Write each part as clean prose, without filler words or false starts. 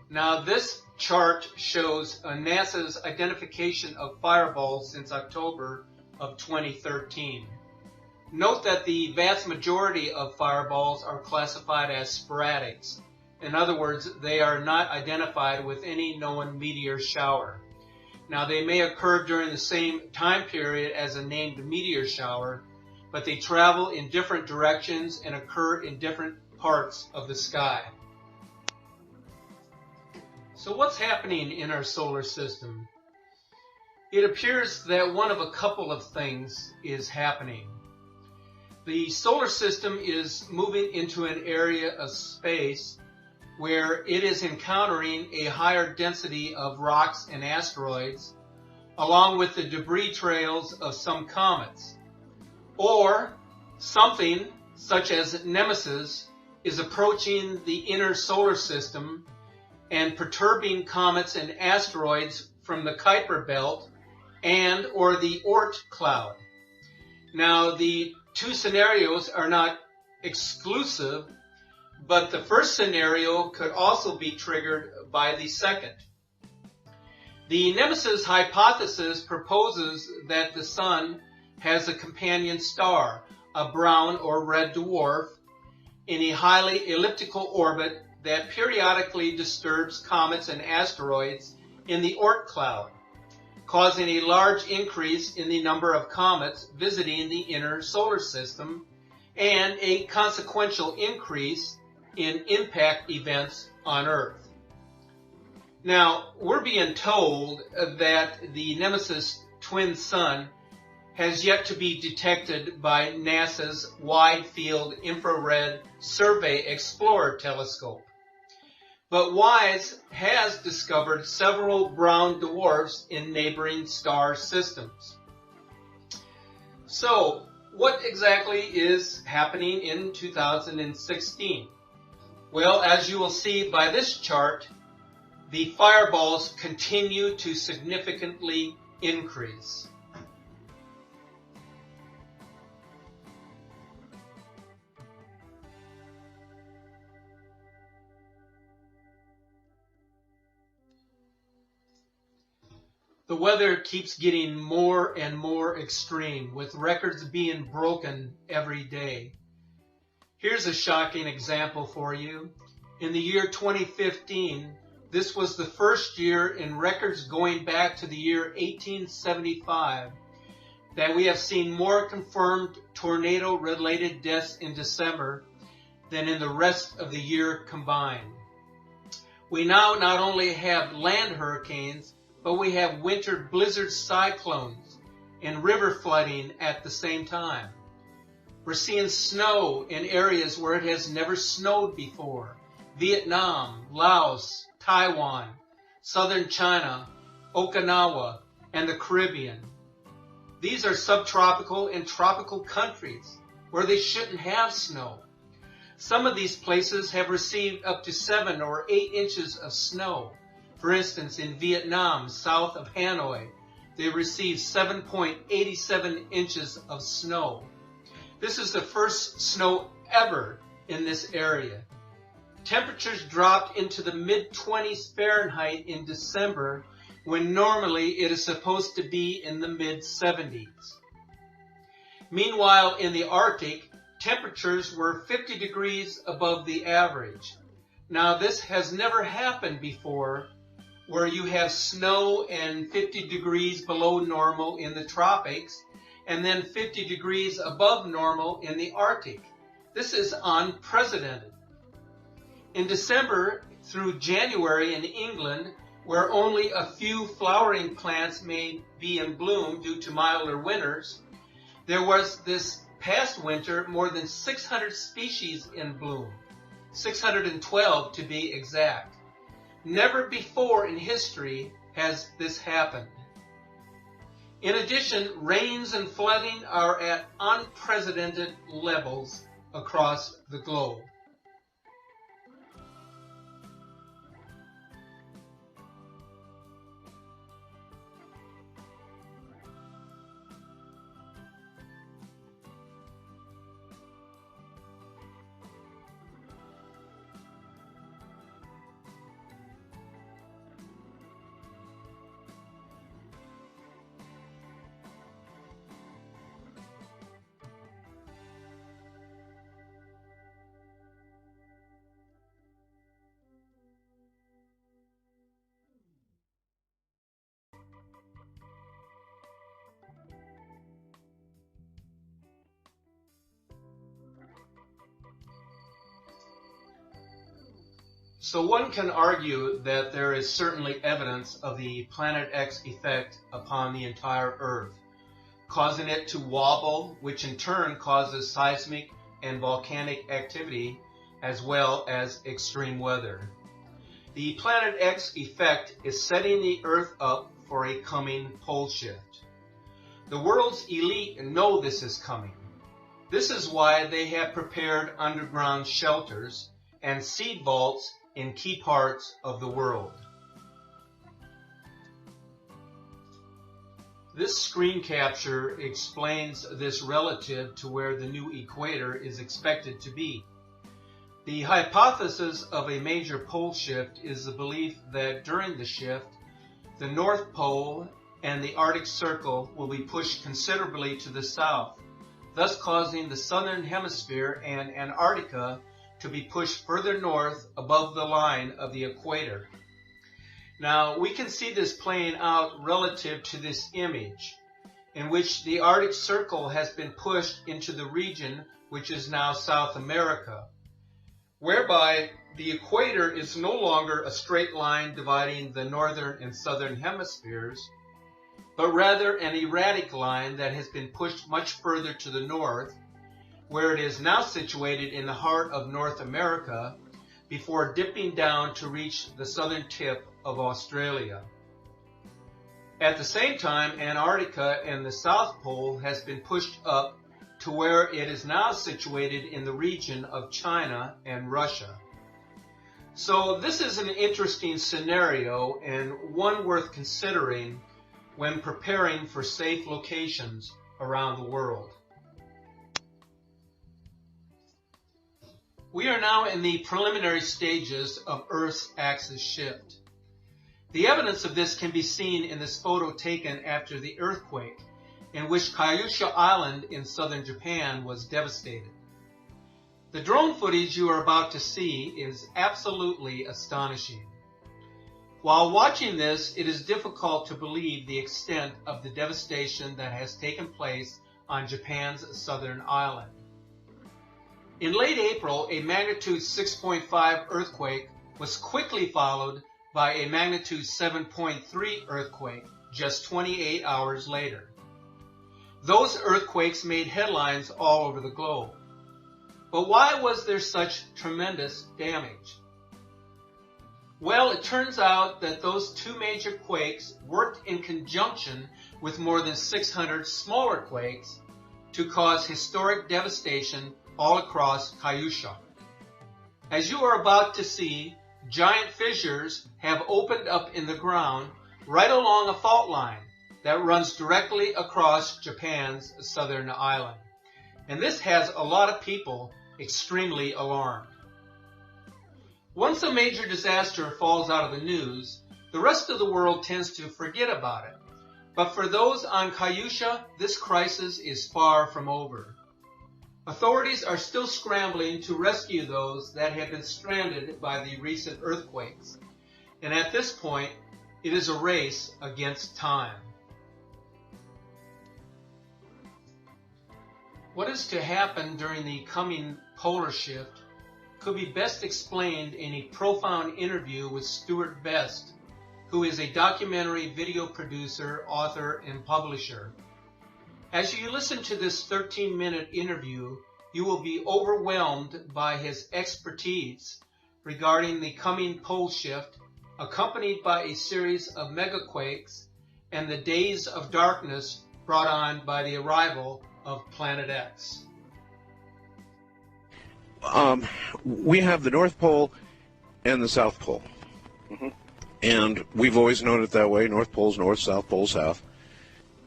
Now this chart shows NASA's identification of fireballs since October of 2013. Note that the vast majority of fireballs are classified as sporadics. In other words, they are not identified with any known meteor shower. Now they may occur during the same time period as a named meteor shower, but they travel in different directions and occur in different parts of the sky. So what's happening in our solar system? It appears that one of a couple of things is happening. The solar system is moving into an area of space where it is encountering a higher density of rocks and asteroids, along with the debris trails of some comets. Or something such as Nemesis is approaching the inner solar system and perturbing comets and asteroids from the Kuiper belt and or the Oort cloud. Now the two scenarios are not exclusive, but the first scenario could also be triggered by the second. The Nemesis hypothesis proposes that the Sun has a companion star, a brown or red dwarf, in a highly elliptical orbit that periodically disturbs comets and asteroids in the Oort cloud, causing a large increase in the number of comets visiting the inner solar system and a consequential increase in impact events on Earth. Now, we're being told that the Nemesis twin sun has yet to be detected by NASA's Wide Field Infrared Survey Explorer telescope. But WISE has discovered several brown dwarfs in neighboring star systems. So, what exactly is happening in 2016? Well, as you will see by this chart, the fireballs continue to significantly increase. The weather keeps getting more and more extreme, with records being broken every day. Here's a shocking example for you. In the year 2015, this was the first year in records going back to the year 1875 that we have seen more confirmed tornado-related deaths in December than in the rest of the year combined. We now not only have land hurricanes, but we have winter blizzard cyclones and river flooding at the same time. We're seeing snow in areas where it has never snowed before. Vietnam, Laos, Taiwan, southern China, Okinawa, and the Caribbean. These are subtropical and tropical countries where they shouldn't have snow. Some of these places have received up to 7 or 8 inches of snow. For instance, in Vietnam, south of Hanoi, they received 7.87 inches of snow. This is the first snow ever in this area. Temperatures dropped into the mid-20s Fahrenheit in December, when normally it is supposed to be in the mid-70s. Meanwhile, in the Arctic, temperatures were 50 degrees above the average. Now, this has never happened before, where you have snow and 50 degrees below normal in the tropics, and then 50 degrees above normal in the Arctic. This is unprecedented. In December through January in England, where only a few flowering plants may be in bloom due to milder winters, there was this past winter more than 600 species in bloom, 612 to be exact. Never before in history has this happened. In addition, rains and flooding are at unprecedented levels across the globe. So one can argue that there is certainly evidence of the Planet X effect upon the entire Earth, causing it to wobble, which in turn causes seismic and volcanic activity, as well as extreme weather. The Planet X effect is setting the Earth up for a coming pole shift. The world's elite know this is coming. This is why they have prepared underground shelters and seed vaults in key parts of the world. This screen capture explains this relative to where the new equator is expected to be. The hypothesis of a major pole shift is the belief that during the shift, the North Pole and the Arctic Circle will be pushed considerably to the south, thus causing the southern hemisphere and Antarctica to be pushed further north above the line of the equator. Now, we can see this playing out relative to this image, in which the Arctic Circle has been pushed into the region which is now South America, whereby the equator is no longer a straight line dividing the northern and southern hemispheres, but rather an erratic line that has been pushed much further to the north, where it is now situated in the heart of North America before dipping down to reach the southern tip of Australia. At the same time, Antarctica and the South Pole has been pushed up to where it is now situated in the region of China and Russia. So this is an interesting scenario and one worth considering when preparing for safe locations around the world. We are now in the preliminary stages of Earth's axis shift. The evidence of this can be seen in this photo taken after the earthquake, in which Kyushu Island in southern Japan was devastated. The drone footage you are about to see is absolutely astonishing. While watching this, it is difficult to believe the extent of the devastation that has taken place on Japan's southern island. In late April, a magnitude 6.5 earthquake was quickly followed by a magnitude 7.3 earthquake just 28 hours later. Those earthquakes made headlines all over the globe. But why was there such tremendous damage? Well, it turns out that those two major quakes worked in conjunction with more than 600 smaller quakes to cause historic devastation all across Kyushu. As you are about to see, giant fissures have opened up in the ground right along a fault line that runs directly across Japan's southern island. And this has a lot of people extremely alarmed. Once a major disaster falls out of the news, the rest of the world tends to forget about it. But for those on Kyushu, this crisis is far from over. Authorities are still scrambling to rescue those that have been stranded by the recent earthquakes. And at this point, it is a race against time. What is to happen during the coming polar shift could be best explained in a profound interview with Stuart Best, who is a documentary video producer, author, and publisher. As you listen to this 13-minute interview, you will be overwhelmed by his expertise regarding the coming pole shift, accompanied by a series of megaquakes and the days of darkness brought on by the arrival of Planet X. We have the North Pole and the South Pole. Mm-hmm. And we've always known it that way. North Pole's north, South Pole's south.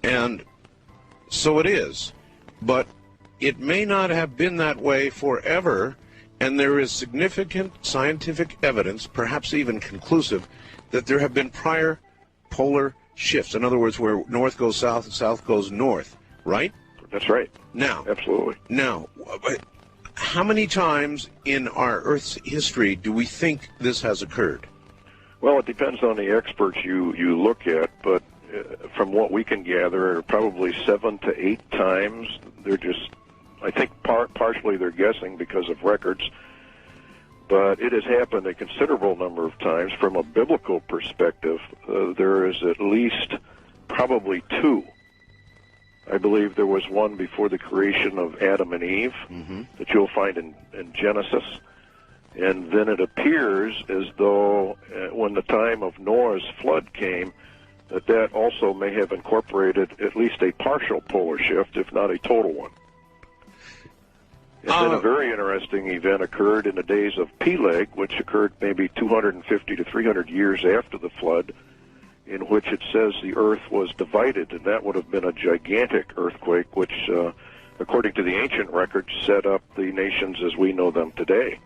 And so it is. But it may not have been that way forever, and there is significant scientific evidence, perhaps even conclusive, that there have been prior polar shifts. In other words, where north goes south and south goes north, right? That's right. Now, absolutely. Now, how many times in our Earth's history do we think this has occurred? Well, it depends on the experts you look at, but from what we can gather, probably 7 to 8 times. They're just, I think partially they're guessing because of records. but it has happened a considerable number of times. From a biblical perspective, there is at least probably two. I believe there was one before the creation of Adam and Eve that you'll find in Genesis. And then it appears as though when the time of Noah's flood came, that also may have incorporated at least a partial polar shift, if not a total one. And then a very interesting event occurred in the days of Peleg, which occurred maybe 250 to 300 years after the flood, in which it says the earth was divided, and that would have been a gigantic earthquake, which, according to the ancient records, set up the nations as we know them today.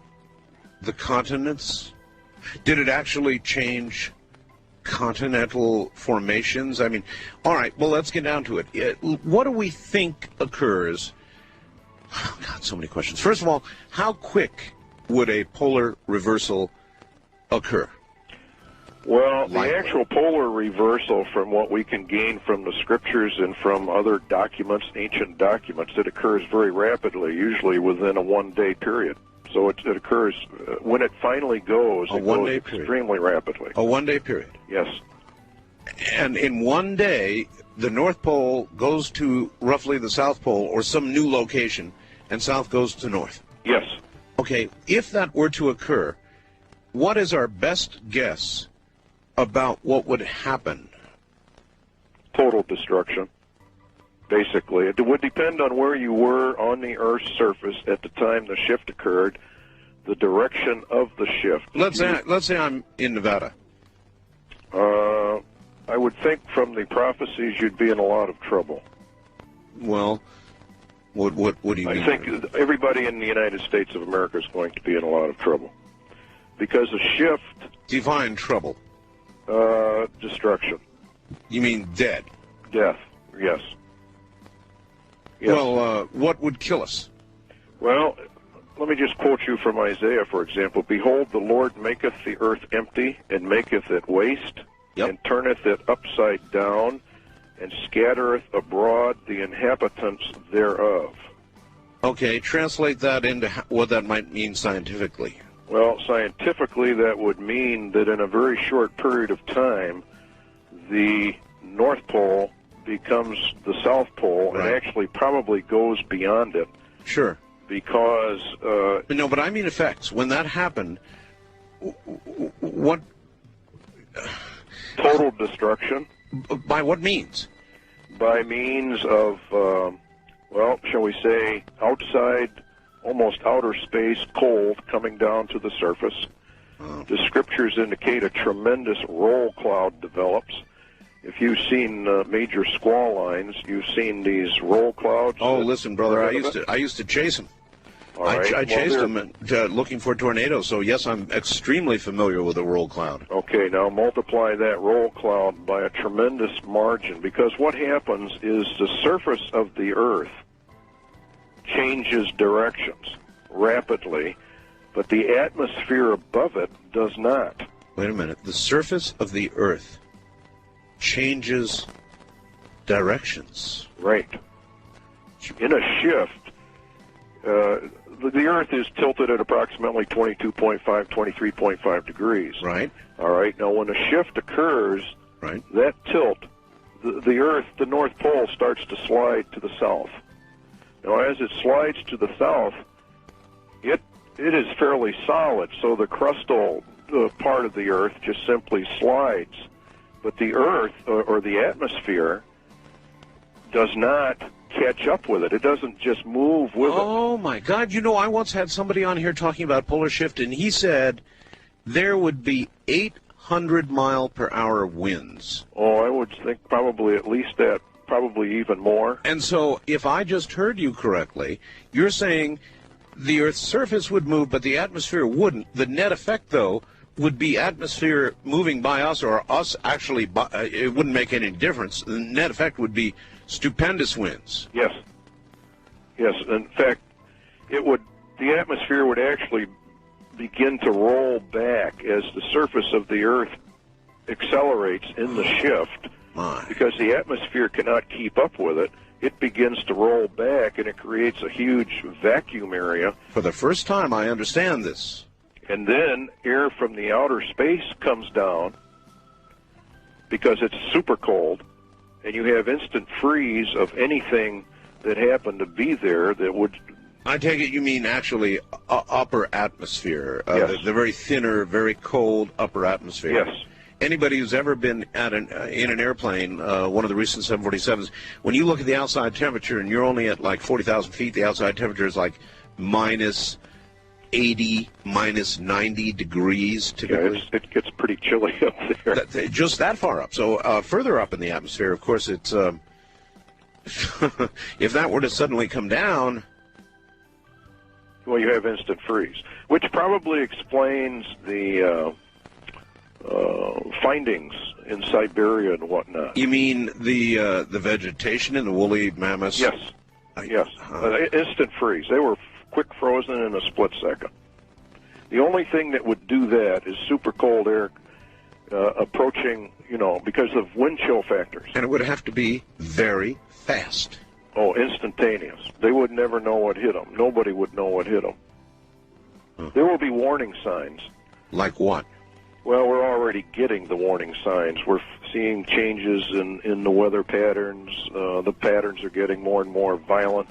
The continents? Did it actually change continental formations? I mean, all right, well, let's get down to it. What do we think occurs? Oh, God, so many questions. First of all, how quick would a polar reversal occur? Well, the actual polar reversal, from what we can gain from the scriptures and from other documents, ancient documents, it occurs very rapidly, usually within a one-day period. So it occurs, when it finally goes, it goes extremely rapidly. A one-day period? Yes. And in one day, the North Pole goes to roughly the South Pole or some new location, and South goes to North? Yes. Okay, if that were to occur, what is our best guess about what would happen? Total destruction, basically. It would depend on where you were on the Earth's surface at the time the shift occurred, the direction of the shift. Let's say I'm in Nevada. I would think from the prophecies you'd be in a lot of trouble. Well, what do you mean? I think everybody in the United States of America is going to be in a lot of trouble. Because a shift... Define trouble. Destruction. You mean dead? Death, yes. Well, what would kill us? Well, let me just quote you from Isaiah, for example. Behold, the Lord maketh the earth empty, and maketh it waste, and turneth it upside down, and scattereth abroad the inhabitants thereof. Okay, translate that into what that might mean scientifically. Well, scientifically, that would mean that in a very short period of time, the North Pole becomes the South Pole, and actually probably goes beyond it. Sure. Because... no, but I mean effects. When that happened, what... Total destruction. By what means? By means of, well, shall we say, outside, almost outer space, cold coming down to the surface. The scriptures indicate a tremendous roll cloud develops. If you've seen major squall lines, you've seen these roll clouds. Oh, listen, brother, I used to chase them. I chased them looking for tornadoes, so yes, I'm extremely familiar with a roll cloud. Okay, now multiply that roll cloud by a tremendous margin, because what happens is the surface of the Earth changes directions rapidly, but the atmosphere above it does not. Wait a minute. The surface of the Earth changes directions. Right. In a shift, the Earth is tilted at approximately 22.5, 23.5 degrees. Right. All right. Now, when a shift occurs, that tilt, the Earth, the North Pole, starts to slide to the south. Now, as it slides to the south, it is fairly solid, so the crustal part of the Earth just simply slides. But the Earth, or the atmosphere, does not catch up with it. It doesn't just move with it. Oh, my God. You know, I once had somebody on here talking about polar shift, and he said there would be 800-mile-per-hour winds. Oh, I would think probably at least that, probably even more. And so, if I just heard you correctly, you're saying the Earth's surface would move, but the atmosphere wouldn't. The net effect, though, would be atmosphere moving by us, or us actually, it wouldn't make any difference. The net effect would be stupendous winds. Yes. Yes. In fact, the atmosphere would actually begin to roll back as the surface of the Earth accelerates in the shift. Because the atmosphere cannot keep up with it. It begins to roll back, and it creates a huge vacuum area. For the first time, I understand this. And then air from the outer space comes down because it's super cold, and you have instant freeze of anything that happened to be there that would... I take it you mean actually upper atmosphere, Yes. the very thinner, very cold upper atmosphere. Yes. Anybody who's ever been in an airplane, one of the recent 747s, when you look at the outside temperature and you're only at like 40,000 feet, the outside temperature is like minus 80, minus 90 degrees typically. Yeah, it gets pretty chilly up there. Just that far up. So further up in the atmosphere, of course, it's if that were to suddenly come down... Well, you have instant freeze, which probably explains the findings in Siberia and whatnot. You mean the vegetation in the woolly mammoths? Yes. Yes. Instant freeze. They were quick frozen in a split second. The only thing that would do that is super cold air approaching, because of wind chill factors. And it would have to be very fast. Oh, instantaneous. They would never know what hit them. Nobody would know what hit them. Huh. There will be warning signs. Like what? Well, we're already getting the warning signs. We're seeing changes in the weather patterns. The patterns are getting more and more violent.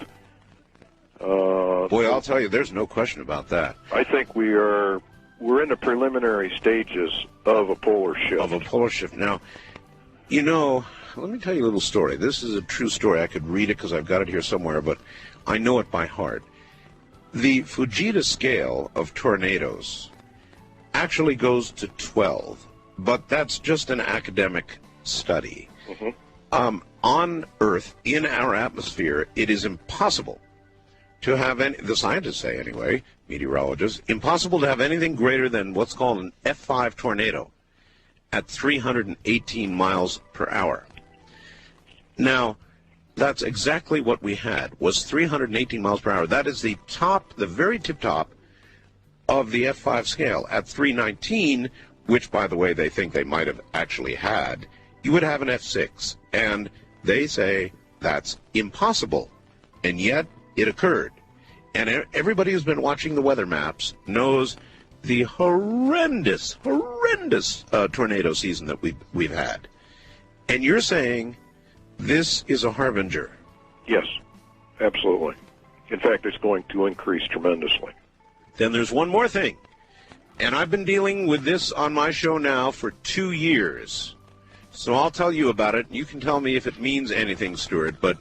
Boy, I'll tell you, there's no question about that. I think we're in the preliminary stages of a polar shift. Now, let me tell you a little story. This is a true story. I could read it because I've got it here somewhere, but I know it by heart. The Fujita scale of tornadoes actually goes to 12, but that's just an academic study. Mm-hmm. On Earth, in our atmosphere, it is impossible to have any, the scientists say anyway, meteorologists, impossible to have anything greater than what's called an F5 tornado at 318 miles per hour. Now, that's exactly what we had, was 318 miles per hour. That is the top, the very tip-top of the F5 scale. At 319, which, by the way, they think they might have actually had, you would have an F6. And they say that's impossible. And yet, it occurred. And everybody who's been watching the weather maps knows the horrendous tornado season that we've had. And you're saying this is a harbinger. Yes, absolutely. In fact, it's going to increase tremendously. Then there's one more thing. And I've been dealing with this on my show now for 2 years. So I'll tell you about it. You can tell me if it means anything, Stuart. But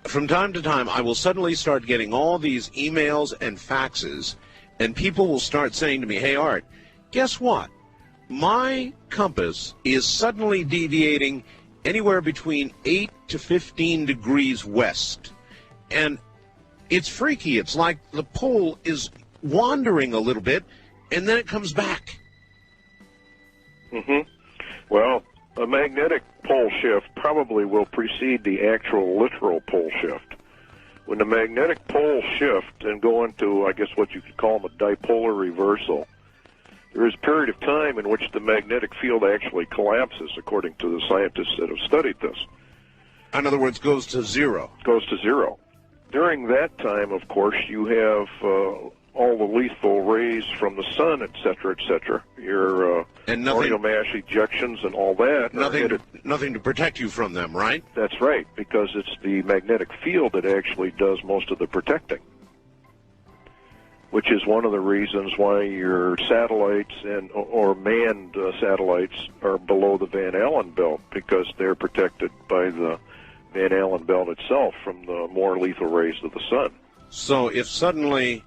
from time to time, I will suddenly start getting all these emails and faxes, and people will start saying to me, hey, Art, guess what? My compass is suddenly deviating anywhere between 8 to 15 degrees west. And it's freaky. It's like the pole is wandering a little bit, and then it comes back. Mm-hmm. Well, a magnetic pole shift probably will precede the actual literal pole shift. When the magnetic poles shift and go into, I guess what you could call them, a dipolar reversal, there is a period of time in which the magnetic field actually collapses, according to the scientists that have studied this. In other words, goes to zero. Goes to zero. During that time, of course, you have all the lethal rays from the sun, et cetera, your orbital mass ejections and all that. Nothing to protect you from them, right? That's right, because it's the magnetic field that actually does most of the protecting, which is one of the reasons why your satellites or manned satellites are below the Van Allen belt, because they're protected by the Van Allen belt itself from the more lethal rays of the sun. So if suddenly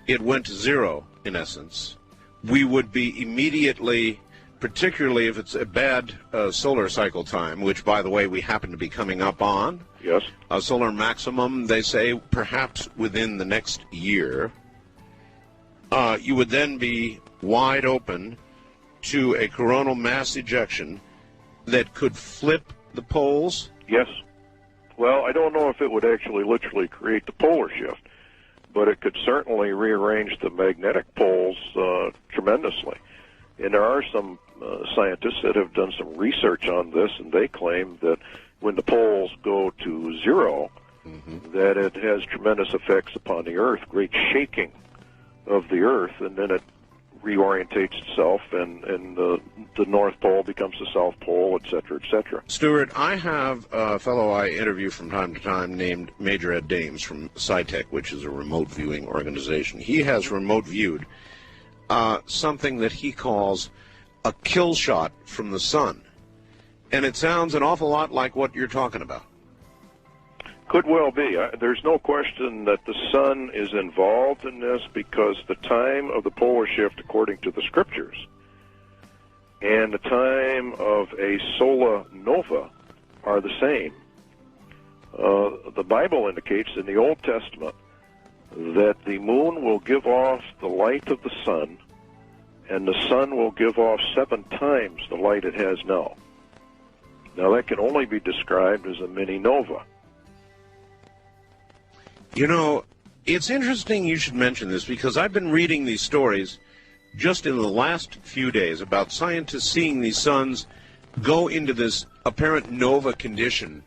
it went to zero, in essence, we would be immediately, particularly if it's a bad solar cycle time, which, by the way, we happen to be coming up on. Yes. A solar maximum, they say, perhaps within the next year. You would then be wide open to a coronal mass ejection that could flip the poles? Yes. Well, I don't know if it would actually literally create the polar shift, but it could certainly rearrange the magnetic poles tremendously. And there are some scientists that have done some research on this, and they claim that when the poles go to zero, that it has tremendous effects upon the Earth, great shaking of the Earth, and then it reorientates itself, and the North Pole becomes the South Pole, et cetera, et cetera. Stuart, I have a fellow I interview from time to time named Major Ed Dames from SciTech, which is a remote viewing organization. He has remote viewed something that he calls a kill shot from the sun. And it sounds an awful lot like what you're talking about. Could well be. There's no question that the sun is involved in this, because the time of the polar shift, according to the scriptures, and the time of a solar nova are the same. The Bible indicates in the Old Testament that the moon will give off the light of the sun, and the sun will give off 7 times the light it has now. Now, that can only be described as a mini nova. You know, it's interesting you should mention this, because I've been reading these stories just in the last few days about scientists seeing these suns go into this apparent nova condition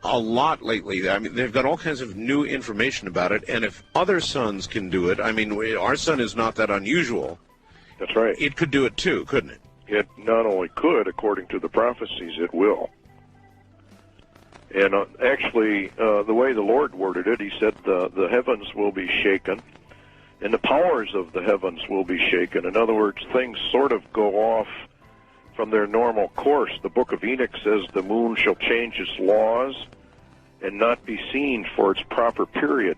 a lot lately. I mean, they've got all kinds of new information about it, and if other suns can do it, I mean, our sun is not that unusual. That's right. It could do it too, couldn't it? It not only could, according to the prophecies, it will. And actually, the way the Lord worded it, he said the heavens will be shaken, and the powers of the heavens will be shaken. In other words, things sort of go off from their normal course. The book of Enoch says the moon shall change its laws and not be seen for its proper period.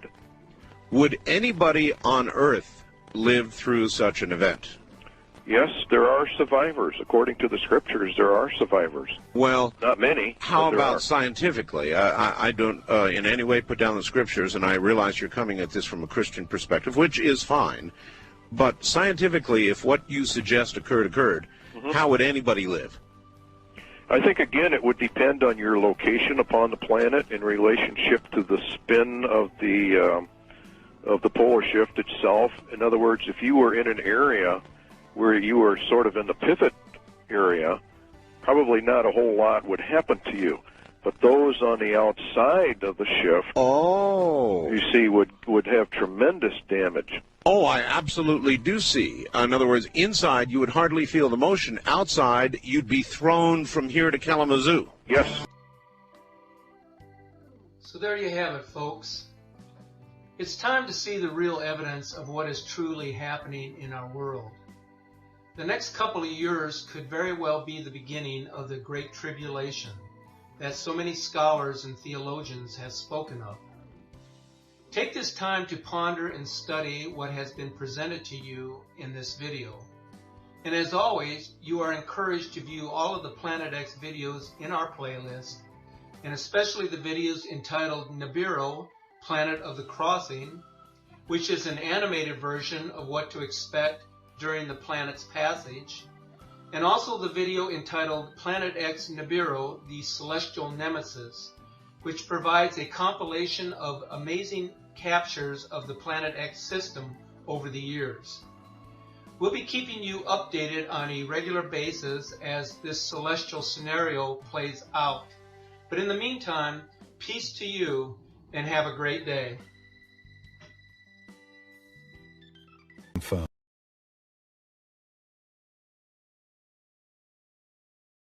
Would anybody on Earth live through such an event? Yes, there are survivors. According to the scriptures, there are survivors. Well, not many. How about scientifically? I don't in any way put down the scriptures, and I realize you're coming at this from a Christian perspective, which is fine. But scientifically, if what you suggest occurred, how would anybody live? I think, again, it would depend on your location upon the planet in relationship to the spin of the polar shift itself. In other words, if you were in an area where you were sort of in the pivot area, probably not a whole lot would happen to you. But those on the outside of the shift, you see, would have tremendous damage. Oh, I absolutely do see. In other words, inside you would hardly feel the motion. Outside, you'd be thrown from here to Kalamazoo. Yes. So there you have it, folks. It's time to see the real evidence of what is truly happening in our world. The next couple of years could very well be the beginning of the Great Tribulation that so many scholars and theologians have spoken of. Take this time to ponder and study what has been presented to you in this video. And as always, you are encouraged to view all of the Planet X videos in our playlist, and especially the videos entitled Nibiru, Planet of the Crossing, which is an animated version of what to expect during the planet's passage, and also the video entitled Planet X Nibiru, the Celestial Nemesis, which provides a compilation of amazing captures of the Planet X system over the years. We'll be keeping you updated on a regular basis as this celestial scenario plays out. But in the meantime, peace to you and have a great day.